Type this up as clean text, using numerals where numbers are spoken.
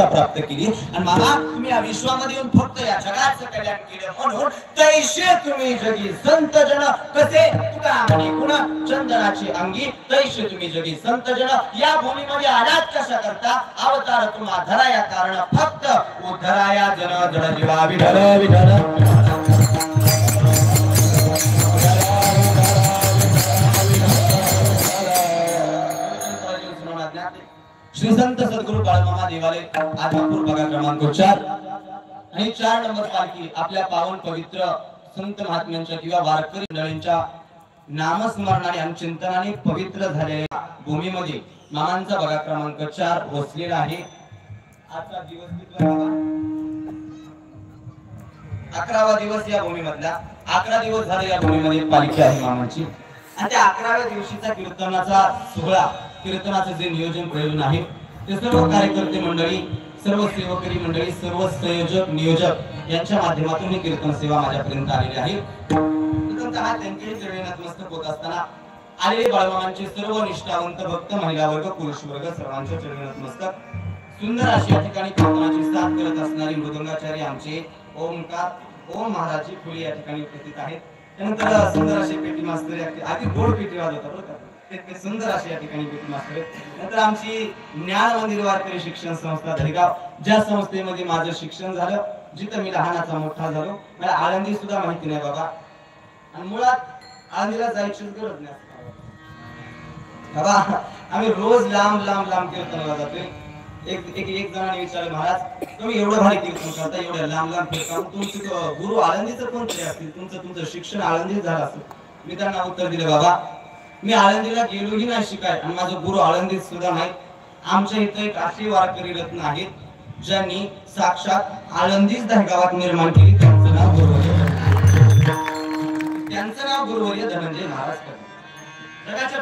प्राप्त केली आणि मामा तुम्ही या विश्वामध्ये येऊन फक्त या जगाचं कल्याण केलं म्हणून तैसे तुम्ही जगी संत जन कसे तुका म्हणे गुण चंदनाची अंगी तैसे तुम्ही जगी संत जन या भूमीमध्ये आलात कशा करता अवतार तुम्हा धराया कारण फक्त उद्धराया जन जड जीवा विठल विठल श्री संत सद्गुरु बाळमामा देवालय आदमापूर भागा क्रमांक 4 आणि 4 नंबर पालखी आपल्या पावन पवित्र संत महात्म्यांच्या किंवा वारकरी मंडळींच्या नामस्मरणाने आणि चिंतनाने पवित्र झालेल्या भूमीमध्ये मामांचा भागा क्रमांक 4 वसलेला आहे। आजचा दिवस कितवा बाबा 11वा दिवस या भूमीमधला 11 दिवस झाले या भूमीमध्ये पालखी आहे मामांची आणि त्या 11व्या दिवशीचा कीर्तनाचा सोहळा कीर्तनाचे जे नियोजन प्रयोजन आहे ते सर्व कार्यकर्ते मंडळी सर्व सेवकरी मंडळी सर्व संयोजक नियोजक यांच्या माध्यमातून ही कीर्तन सेवा माझ्यापर्यंत आलेली आहे। प्रथमतः त्यांचे चरणी नतमस्तक होत असताना आलेले बाळमामांचे सर्व निष्ठावंत भक्त महिला वर्ग पुरुष वर्ग सर्वांच्या चरणी नतमस्तक सुंदर अशी या ठिकाणी कीर्तनाची साथ करत असणारी मृदंगाचार्य आमचे ओमकार ओम महाराजी फुले या ठिकाणी उपस्थित आहेत। त्यानंतर सुंदर अशी पेटी मास्तर आधी गोड पेटी वाजवतात बरं का ते सुंदर अशी या ठिकाणी पेटी मास्तर नंतर आमची ज्ञान मंदिर वारकरी शिक्षण संस्था धडगाव ज्या संस्थेमध्ये माझं शिक्षण झालं जिथं मी लहानाचा मोठा झालो मला आळंदी सुद्धा माहिती नाही बाबा आणि मुळात आळंदीला जायची गरज नाही बाबा आम्ही रोज लांब लांब लांब कीर्तनाला जातोय। एक जणांनी विचारलं महाराज तुम्ही एवढं भारी कीर्तन करता एवढ्या लांब लांब फिरता तुमचे गुरु आळंदीचं कोणते असतील तुमचं शिक्षण आळंदीत झालं असेल। मी त्यांना उत्तर दिलं बाबा मी आळंदीला गेलोही नाही शिकाय आणि माझं गुरु आळंदीत सुद्धा नाही। आमच्या इथं एक अशी वारकरी रत्न आहेत ज्यांनी साक्षात आळंदीच दहगावात निर्माण केली त्यांचं नाव गुरुवर्य धनंजय महाराज जगाच्या